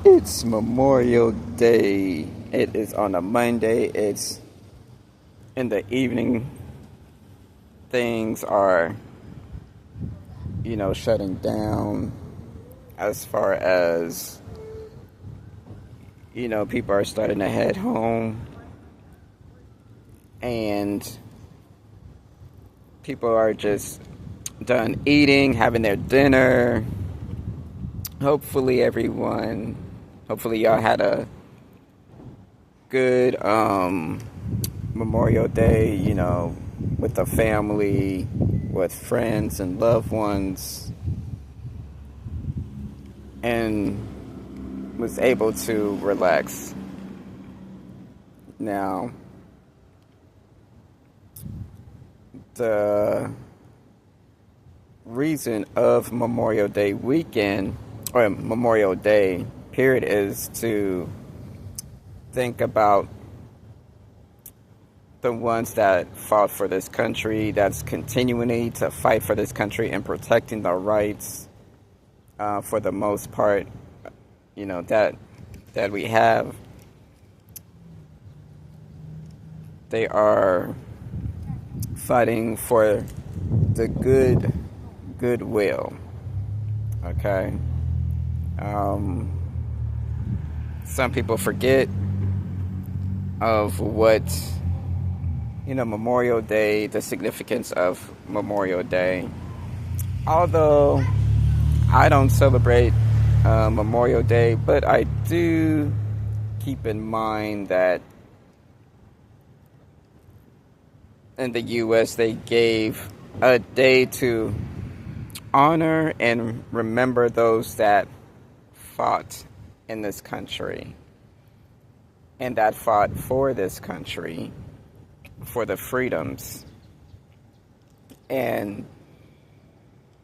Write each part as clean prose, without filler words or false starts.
It's Memorial Day. It is on a Monday. It's in the evening. Things are, shutting down as far as, people are starting to head home. And people are just done eating, having their dinner. Hopefully, y'all had a good Memorial Day, with the family, with friends and loved ones, and was able to relax. Now, the reason of Memorial Day weekend, or Memorial Day period, is to think about the ones that fought for this country, that's continuing to fight for this country and protecting the rights, for the most part, that we have. They are fighting for the goodwill. Okay. Some people forget of what, Memorial Day, the significance of Memorial Day. Although I don't celebrate Memorial Day, but I do keep in mind that in the U.S. they gave a day to honor and remember those that fought in this country and that fought for this country, for the freedoms, and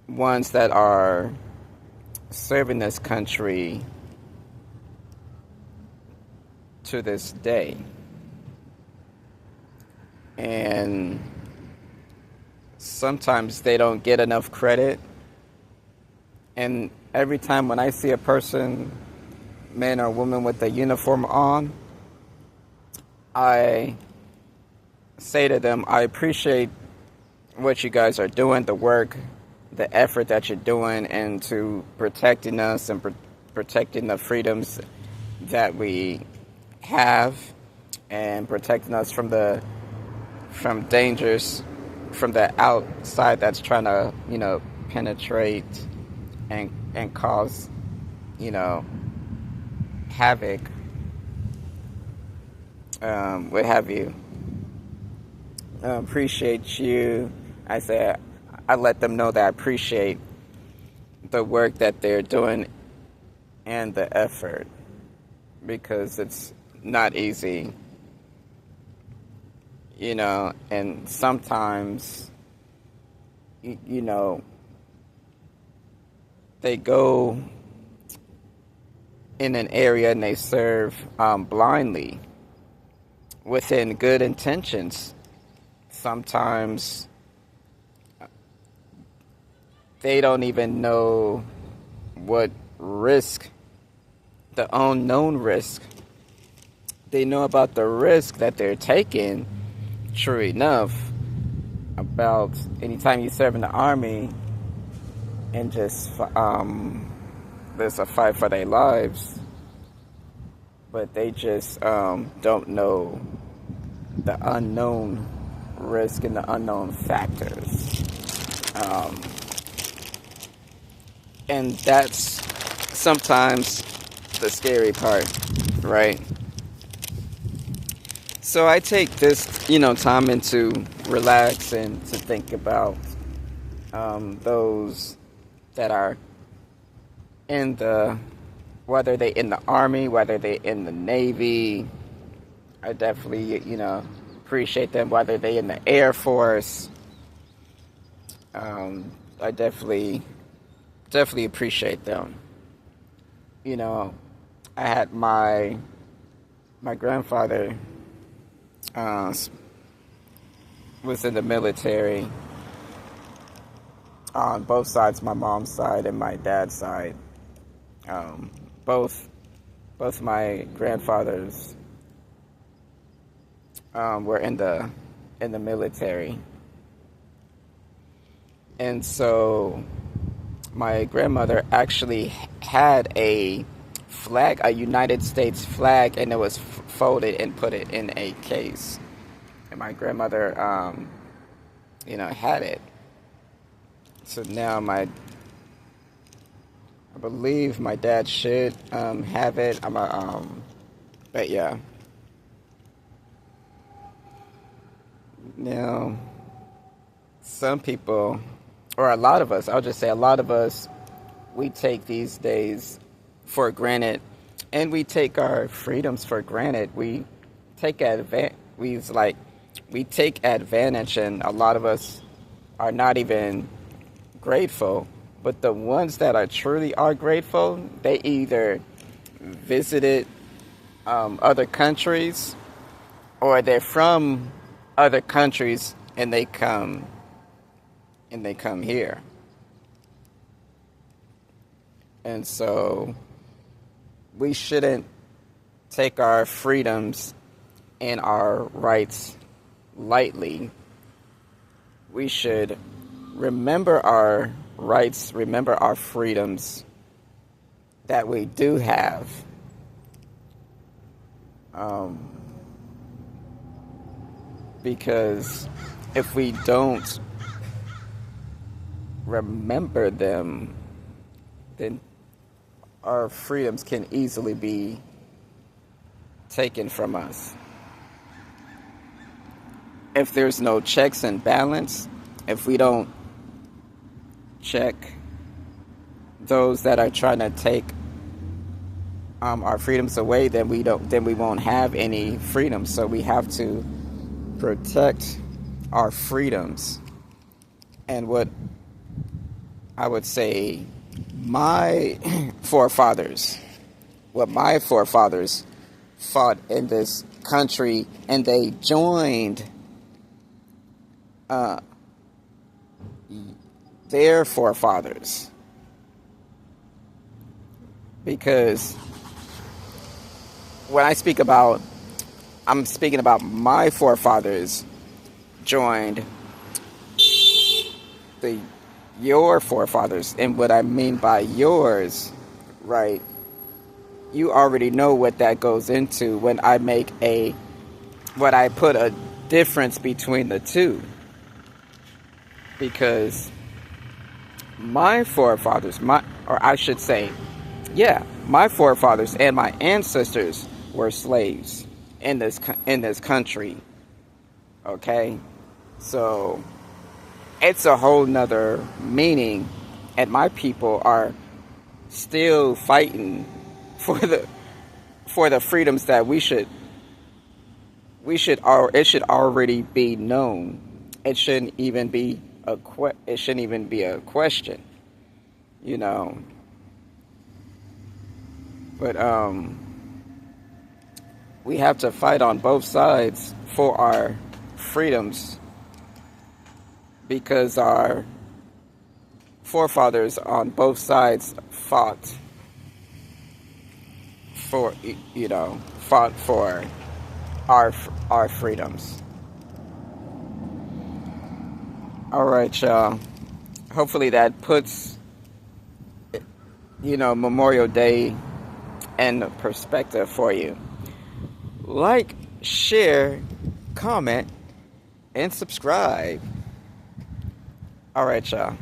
ones that are serving this country to this day. And sometimes they don't get enough credit. And every time when I see a person, man or woman, with a uniform on, I say to them, I appreciate what you guys are doing, the work, the effort that you're doing, and to protecting us and protecting the freedoms that we have, and protecting us from dangers from the outside that's trying to, penetrate and cause, havoc, what have you. Appreciate you. I let them know that I appreciate the work that they're doing and the effort, because it's not easy, and sometimes, they go in an area and they serve blindly within good intentions. Sometimes they don't even know what risk, the unknown risk. They know about the risk that they're taking, true enough, about anytime you serve in the army and just there's a fight for their lives, but they just don't know the unknown risk and the unknown factors. And that's sometimes the scary part, right? So I take this, time in to relax and to think about those that are whether they in the Army, whether they in the Navy. I definitely, appreciate them, whether they in the Air Force. I definitely appreciate them. I had my grandfather was in the military on both sides, my mom's side and my dad's side. Both Both my grandfathers were in the military, and so my grandmother actually had a flag, a United States flag, and it was folded and put it in a case. And my grandmother, had it. So now I believe my dad should have it. But yeah. Now, some people, or a lot of us, I'll just say a lot of us, we take these days for granted, and we take our freedoms for granted. We take advantage, and a lot of us are not even grateful. But the ones that truly are grateful, they either visited other countries, or they're from other countries and they come here. And so we shouldn't take our freedoms and our rights lightly. We should remember our rights, remember our freedoms that we do have. Because if we don't remember them, then our freedoms can easily be taken from us. If there's no checks and balance, if we don't check those that are trying to take our freedoms away, then we won't have any freedom. So we have to protect our freedoms. And what I would say my forefathers fought in this country, and they joined their forefathers, because when I'm speaking about my forefathers joined your forefathers. And what I mean by yours, right, you already know what that goes into when I put a difference between the two. Because my forefathers, my forefathers and my ancestors were slaves in this country. Okay? So it's a whole nother meaning, and my people are still fighting for the freedoms that it should already be known. It shouldn't even be a question, But we have to fight on both sides for our freedoms, because our forefathers on both sides fought for our freedoms. All right, y'all. Hopefully that puts Memorial Day in perspective for you. Like, share, comment, and subscribe. All right, y'all.